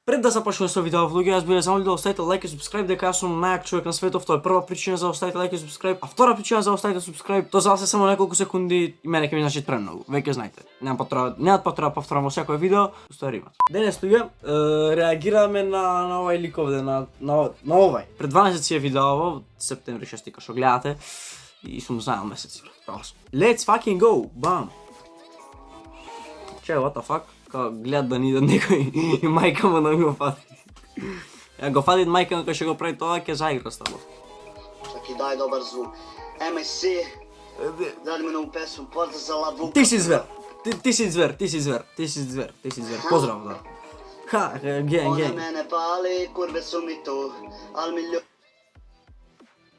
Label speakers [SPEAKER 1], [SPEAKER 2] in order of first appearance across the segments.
[SPEAKER 1] Пред да започнем со видео влоги, јас би ја замолил да оставите лайк и субскрайб, дека јас сум најак човек на светов. Тоа е прва причина за да оставите лайк и субскрайб, а втора причина за да оставите субскрайб, тоа за вас е само неколку секунди и мене ќе ми значи премногу. Веќе знаете. Немам потреба повторам во секој видео, уствари имат. Денес луѓе реагираме на овај лик овде, на овај. Пред 2 месеци е видео ово, септември 6 што гледате и сум знаел месеци. Let's fucking go, бам. Че, what the fuck? Гледат да ни идат некој и мајка му да ми го фати. Ја го фатит мајка му кој ќе го прави тоа, ќе заигра с табот.
[SPEAKER 2] Чаки, дай добар звук. MSC, даде ми нову песму, Порта за лавука.
[SPEAKER 1] Ти си звер, ти си звер, ти си звер, ти си звер, ти си звер. Поздрав, да. Ха, ген.
[SPEAKER 2] Она мене пали, курве су ми ту, ал ми љу...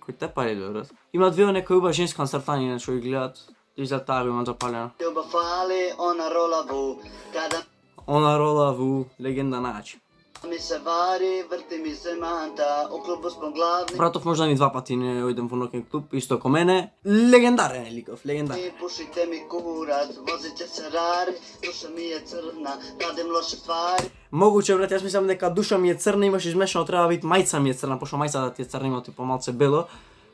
[SPEAKER 1] Кој те пали, брат? Има две некој уба женска на стартање што ги гледат. И за таа го имам запалено.
[SPEAKER 2] Љуба фали, она рола ву, када
[SPEAKER 1] Она рола ву легенда начин.
[SPEAKER 2] ми се вари, врти ми се манта, у клубу спом главни.
[SPEAKER 1] Братов можда ни 2 пати не ојдем во ноќен клуб, исто ко мене. Легендарен е ликов, легендарен.
[SPEAKER 2] Пушите ми курат, возите се рари, душа ми е црна, радим лоше ствари.
[SPEAKER 1] Могуче, брат, јас мислам дека душа ми е црна, имаш измешано, треба да биде мајца ми е црна, пошто мајцата ти е црна, има типо малце бело.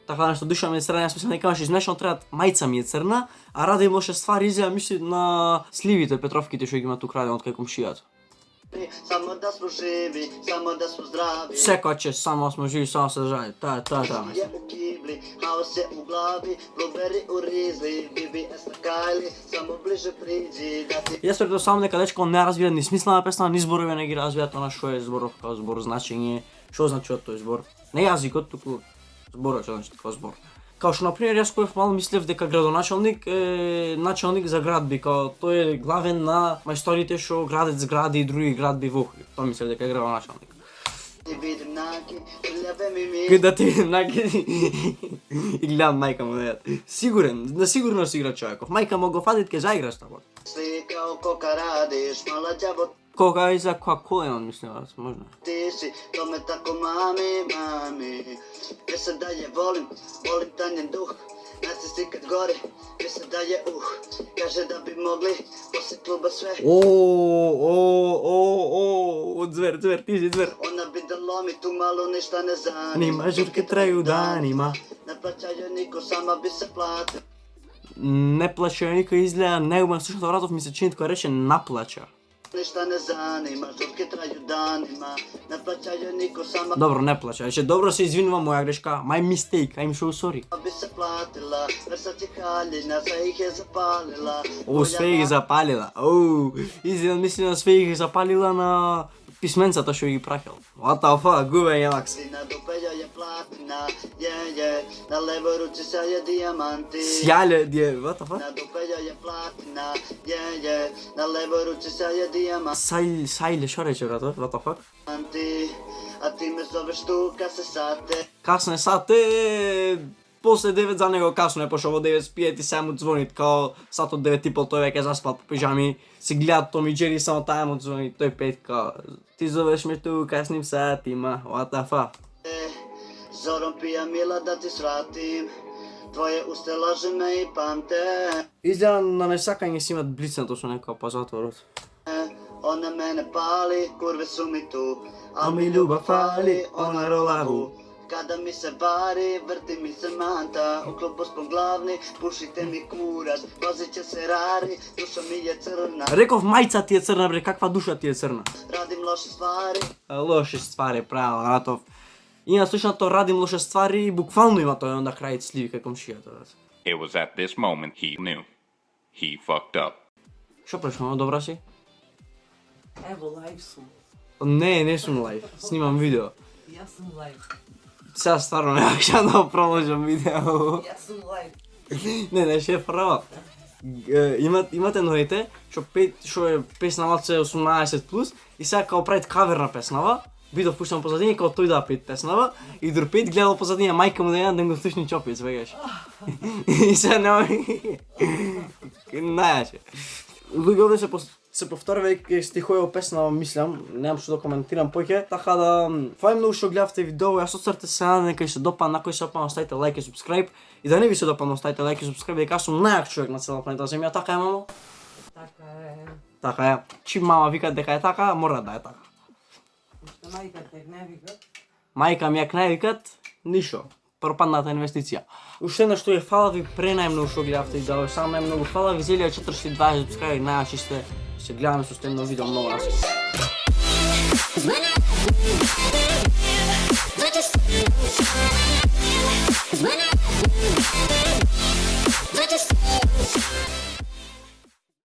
[SPEAKER 1] Така нешто душа ми е црна, јас мислам дека имаш измешано, треба мајца ми е црна, а радим лоше ствари изгледа мисли на сливите, петровките што ги има тук раден од кај комшијата.
[SPEAKER 2] Само да смо живи, само да смо здрави.
[SPEAKER 1] Секој че само смо живи, само се жали. Таа
[SPEAKER 2] Je u kibli, haos je u glavi, blueberry u rizli, BBS na kajli, samo bliže priđi da ti...
[SPEAKER 1] Јас претпоставам дека дечко не разбира ни смисла на песна, ни зборови не ги разбира тоа на што е зборов како збор, значење, што значи тој збор. Не јазикот, туку зборот што значи како збор. Као што например јас кој мал мислев дека градоначалник е началник за градби, као тој е главен на мајсторите што градат згради и други градби во Охрид. Тоа мислев дека е градоначалник.
[SPEAKER 2] Ti vidim naki, prljave mi mi...
[SPEAKER 1] Кој да ти наки и гледам мајка му да сигурен, да сигурно си игра човеков. Мајка му го фатит ке заиграш табот.
[SPEAKER 2] Slika oko ka radiš, mala đavo
[SPEAKER 1] Кога и за која он мислам, можна.
[SPEAKER 2] ti si, to me tako mami. Mislim da je volim tanjen duh, nacisti kad gori, mislim da je kaže da bi mogli posle kluba sve.
[SPEAKER 1] Звер, ти си звер.
[SPEAKER 2] Ona bi da lomi tu malo ništa ne zanima.
[SPEAKER 1] Нима журке трају данима.
[SPEAKER 2] Ne plaćaju niko, sama bi se platila.
[SPEAKER 1] Не плаче никој изгледа неумен, всушност Вратов ми се чини кога рече наплача.
[SPEAKER 2] Ništa ne zanima, žurke traju danima. Ne plaćaju niko, sama
[SPEAKER 1] Добро, не плача. Рече, добро се извинувам, моја грешка. My mistake, I'm so sorry.
[SPEAKER 2] bi se platila. Versace haljina, sve ih je zapalila.
[SPEAKER 1] Све ги запалила. Изгледа мисли на све ги запалила на писменцата што ги прахел. What the fuck, губе јелакс.
[SPEAKER 2] Na dupe joj je platina, na levoj ruci sa je dijamanti.
[SPEAKER 1] Сјале, what the fuck?
[SPEAKER 2] Na dupe joj je platina, na levoj ruci sa je dijamanti.
[SPEAKER 1] Сајле, што рече, брато? What the fuck?
[SPEAKER 2] A ti me zoveš tu kad se sate.
[SPEAKER 1] Касно е сате, после 9 за него касно е, пошто во 9 спиет и сега му звонит, као сат од 9 и пол, тој веќе заспал по пижами, си гледат Том и Джери, само тај му звони, тој пет као, ти зовеш ме ту касним сатима, what the fuck.
[SPEAKER 2] Zorom pija mila da ti svratim, tvoje uste laže me i pamte.
[SPEAKER 1] Изгледа на несакање си имат блицнато со некоја по затворот.
[SPEAKER 2] Ona mene pali, kurve su mi tu,
[SPEAKER 1] А ми љуба фали, она ролаву.
[SPEAKER 2] Kada mi se vari, vrti mi se manta, u klubu spom glavni, pušite mi kurac, vozit će se rari, duša mi je crna,
[SPEAKER 1] Реков мајца ти е црна, бре, каква душа ти е црна?
[SPEAKER 2] radim loše stvari,
[SPEAKER 1] Лоши ствари, право, Ратов. Има слушнато радим лоше ствари и буквално има тој онда крај сливи кај комшијата.
[SPEAKER 3] It was at this moment he knew. He fucked up.
[SPEAKER 1] Шо прешмо, добра си?
[SPEAKER 4] Ево, лайв сум.
[SPEAKER 1] Не сум лайв, снимам видео.
[SPEAKER 4] Јас сум лайв.
[SPEAKER 1] Сега стварно не ќе да проложам видео.
[SPEAKER 4] Јас сум лайв.
[SPEAKER 1] Не, шеф, право. Имате ноите, што е песна малце 18+, и сега као правит кавер на песнава, видов пуштам позадине, као тој да пет песнава, и друг гледал позадине мајка му да ја да го слушни чопец, вегаш. И сега нема... Најаче. Луѓе овде се повторува и стихови во песна, мислам, немам што да коментирам поќе, така да, фај многу што гледавте видео, јас оцрте се надам дека се допадна, на кој се допадна оставите лайк и субскрайб, и да не ви се допадна оставите лайк и субскрайб, дека јас сум најак човек на цела планета Земја, така е, мамо?
[SPEAKER 4] Така е.
[SPEAKER 1] Така е. Чим мама вика дека е така, мора да е така.
[SPEAKER 4] майка як не викат.
[SPEAKER 1] Майка ми як не викат, нищо. Пропадната инвестиција. Уште едно што е фала ви пренајмногу што гледавте и да само најмногу фала ви 1420 subscribe најачи сте се гледаме со стемно видео многу наскоро.
[SPEAKER 5] When I